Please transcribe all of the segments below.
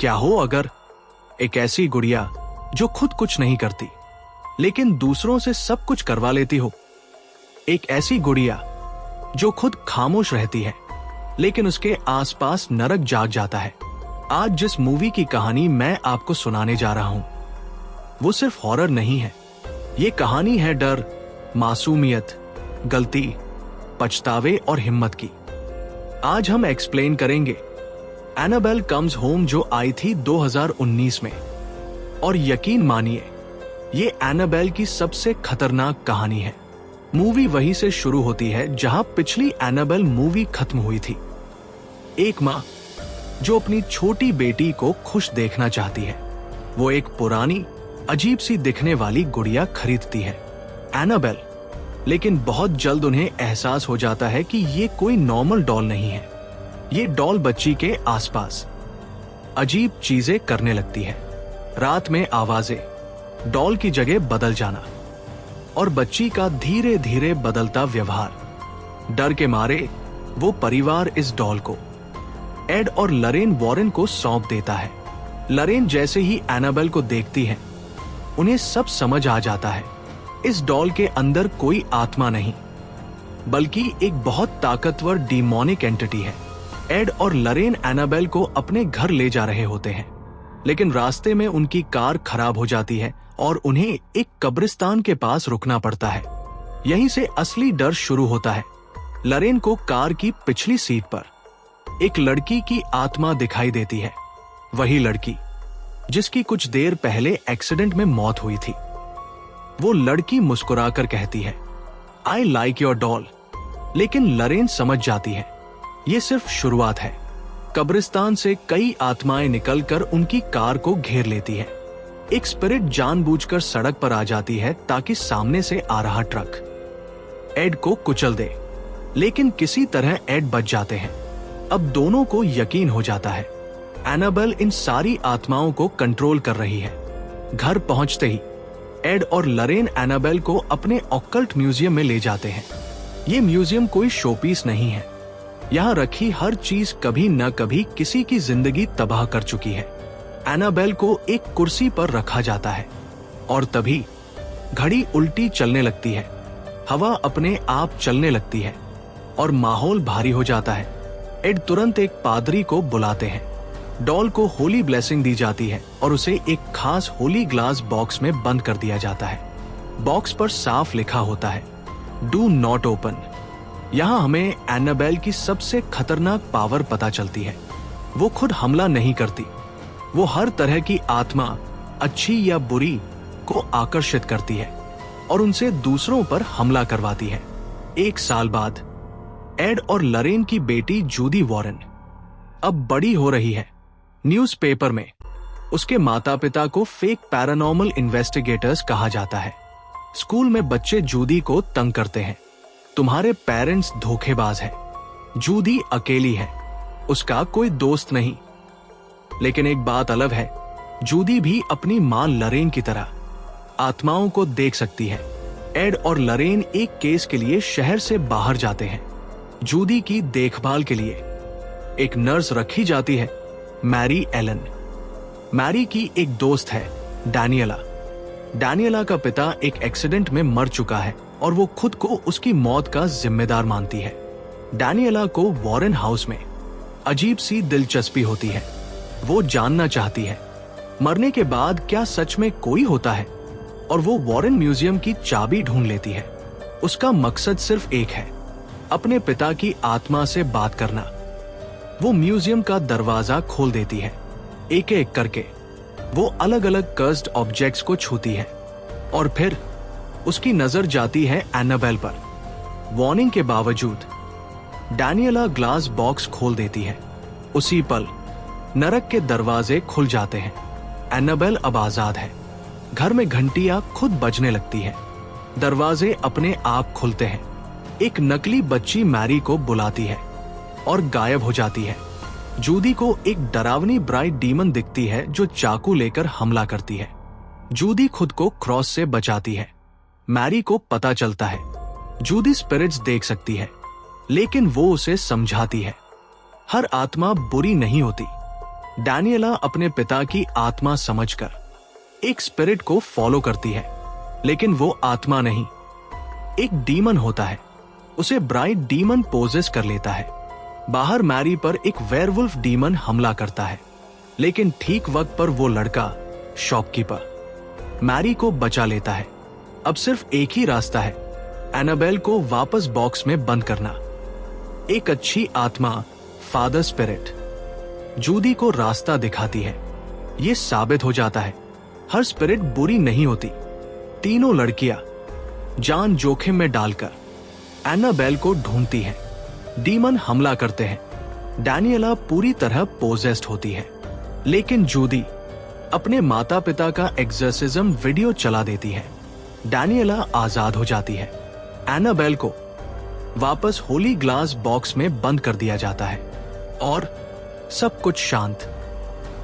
क्या हो अगर एक ऐसी गुड़िया जो खुद कुछ नहीं करती लेकिन दूसरों से सब कुछ करवा लेती हो। एक ऐसी गुड़िया जो खुद खामोश रहती है लेकिन उसके आसपास नरक जाग जाता है। आज जिस मूवी की कहानी मैं आपको सुनाने जा रहा हूं वो सिर्फ हॉरर नहीं है। ये कहानी है डर, मासूमियत, गलती, पछतावे और हिम्मत की। आज हम एक्सप्लेन करेंगे एनाबेल कम्स होम जो आई थी 2019 में। और यकीन मानिए ये एनाबेल की सबसे खतरनाक कहानी है। मूवी वहीं से शुरू होती है जहां पिछली एनाबेल मूवी खत्म हुई थी। एक मां जो अपनी छोटी बेटी को खुश देखना चाहती है, वो एक पुरानी अजीब सी दिखने वाली गुड़िया खरीदती है, एनाबेल। लेकिन बहुत जल्द उन्हें एहसास हो जाता है कि ये कोई नॉर्मल डॉल नहीं है। ये डॉल बच्ची के आसपास अजीब चीजें करने लगती है। रात में आवाजें, डॉल की जगह बदल जाना और बच्ची का धीरे धीरे बदलता व्यवहार। डर के मारे वो परिवार इस डॉल को एड और लरेन वॉरेन को सौंप देता है। लरेन जैसे ही एनाबेल को देखती है उन्हें सब समझ आ जाता है। इस डॉल के अंदर कोई आत्मा नहीं बल्कि एक बहुत ताकतवर डीमोनिक एंटिटी है। एड और लरेन एनाबेल को अपने घर ले जा रहे होते हैं लेकिन रास्ते में उनकी कार खराब हो जाती है और उन्हें एक कब्रिस्तान के पास रुकना पड़ता है। यहीं से असली डर शुरू होता है। लरेन को कार की पिछली सीट पर एक लड़की की आत्मा दिखाई देती है। वही लड़की जिसकी कुछ देर पहले एक्सीडेंट में मौत हुई थी। वो लड़की मुस्कुराकर कहती है, आई लाइक योर डॉल। लेकिन लरेन समझ जाती है ये सिर्फ शुरुआत है। कब्रिस्तान से कई आत्माएं निकलकर उनकी कार को घेर लेती है। एक स्पिरिट जानबूझकर सड़क पर आ जाती है ताकि सामने से आ रहा ट्रक एड को कुचल दे, लेकिन किसी तरह एड बच जाते हैं। अब दोनों को यकीन हो जाता है एनाबेल इन सारी आत्माओं को कंट्रोल कर रही है। घर पहुंचते ही एड और लरेन एनाबेल को अपने ऑकल्ट म्यूजियम में ले जाते हैं। ये म्यूजियम कोई शोपीस नहीं है। यहाँ रखी हर चीज कभी न कभी किसी की जिंदगी तबाह कर चुकी है। एनाबेल को एक कुर्सी पर रखा जाता है और तभी घड़ी उल्टी चलने लगती है, हवा अपने आप चलने लगती है और माहौल भारी हो जाता है। एड तुरंत एक पादरी को बुलाते हैं। डॉल को होली ब्लेसिंग दी जाती है और उसे एक खास होली ग्लास बॉक्स में बंद कर दिया जाता है। बॉक्स पर साफ लिखा होता है, डू नॉट ओपन। यहाँ हमें एनाबेल की सबसे खतरनाक पावर पता चलती है। वो खुद हमला नहीं करती, वो हर तरह की आत्मा, अच्छी या बुरी, को आकर्षित करती है और उनसे दूसरों पर हमला करवाती है। 1 साल बाद एड और लरेन की बेटी जूडी वॉरेन अब बड़ी हो रही है। न्यूज़पेपर में उसके माता पिता को फेक पैरानॉर्मल इन्वेस्टिगेटर्स कहा जाता है। स्कूल में बच्चे जूडी को तंग करते हैं, तुम्हारे पेरेंट्स धोखेबाज हैं, जूडी अकेली है, उसका कोई दोस्त नहीं। लेकिन एक बात अलग है, जूडी भी अपनी मां लरेन की तरह आत्माओं को देख सकती है। एड और लरेन एक केस के लिए शहर से बाहर जाते हैं। जूडी की देखभाल के लिए एक नर्स रखी जाती है, मैरी एलन। मैरी की एक दोस्त है, डैनियला। डैनियला का पिता एक एक्सीडेंट में मर चुका है और वो खुद को उसकी मौत का जिम्मेदार मानती है। डैनियला को वॉरेन हाउस में अजीब सी दिलचस्पी होती है। वो जानना चाहती है मरने के बाद क्या सच में कोई होता है, और वो वॉरेन म्यूजियम की चाबी ढूंढ लेती है। उसका मकसद सिर्फ एक है, अपने पिता की आत्मा से बात करना। वो म्यूजियम का दरवाजा खोल देती है। एक एक करके वो अलग अलग कर्स्ड ऑब्जेक्ट्स को छूती है और फिर उसकी नजर जाती है एनाबेल पर। वार्निंग के बावजूद डैनियला ग्लास बॉक्स खोल देती है। उसी पल नरक के दरवाजे खुल जाते हैं। एनाबेल अब आजाद है। घर में घंटियां खुद बजने लगती है, दरवाजे अपने आप खुलते हैं। एक नकली बच्ची मैरी को बुलाती है और गायब हो जाती है। जूडी को एक डरावनी ब्राइट डीमन दिखती है जो चाकू लेकर हमला करती है। जूडी खुद को क्रॉस से बचाती है। मैरी को पता चलता है जूडी स्पिरिट्स देख सकती है, लेकिन वो उसे समझाती है हर आत्मा बुरी नहीं होती, डैनियला अपने पिता की आत्मा समझकर एक स्पिरिट को फॉलो करती है, लेकिन वो आत्मा नहीं, एक डीमन होता है। उसे ब्राइट डीमन पोजेस कर लेता है। बाहर मैरी पर एक वेयरवुल्फ डीमन हमला करता है, लेकिन ठीक वक्त पर वो लड़का शॉपकीपर मैरी को बचा लेता है। अब सिर्फ एक ही रास्ता है, एनाबेल को वापस बॉक्स में बंद करना। एक अच्छी आत्मा, फादर स्पिरिट, जूदी को रास्ता दिखाती है। ये साबित हो जाता है हर स्पिरिट बुरी नहीं होती। तीनों लड़कियां जान जोखिम में डालकर एनाबेल को ढूंढती हैं। डीमन हमला करते हैं। डैनियला पूरी तरह पोजेस्ड होती है, लेकिन जूदी अपने माता पिता का एक्सर्सिज्म वीडियो चला देती है। डैनियला आजाद हो जाती है। एनाबेल को वापस होली ग्लास बॉक्स में बंद कर दिया जाता है और सब कुछ शांत।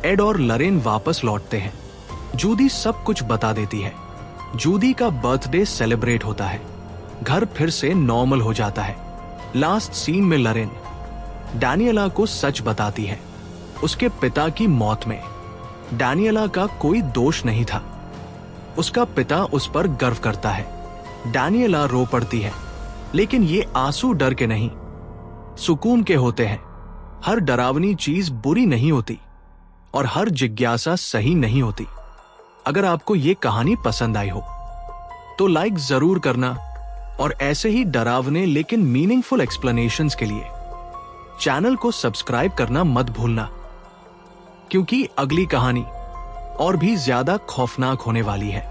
एड और लरेन वापस लौटते हैं। जूदी सब कुछ बता देती है। जूदी का बर्थडे सेलिब्रेट होता है। घर फिर से नॉर्मल हो जाता है। लास्ट सीन में लरेन डैनियला को सच बताती है। उसके पिता की मौत में डैनियला का कोई दोष नहीं था। उसका पिता उस पर गर्व करता है। डैनियला रो पड़ती है, लेकिन ये आंसू डर के नहीं, सुकून के होते हैं। हर डरावनी चीज बुरी नहीं होती और हर जिज्ञासा सही नहीं होती। अगर आपको ये कहानी पसंद आई हो तो लाइक जरूर करना और ऐसे ही डरावने लेकिन मीनिंगफुल एक्सप्लेनेशंस के लिए चैनल को सब्सक्राइब करना मत भूलना, क्योंकि अगली कहानी और भी ज्यादा खौफनाक होने वाली है।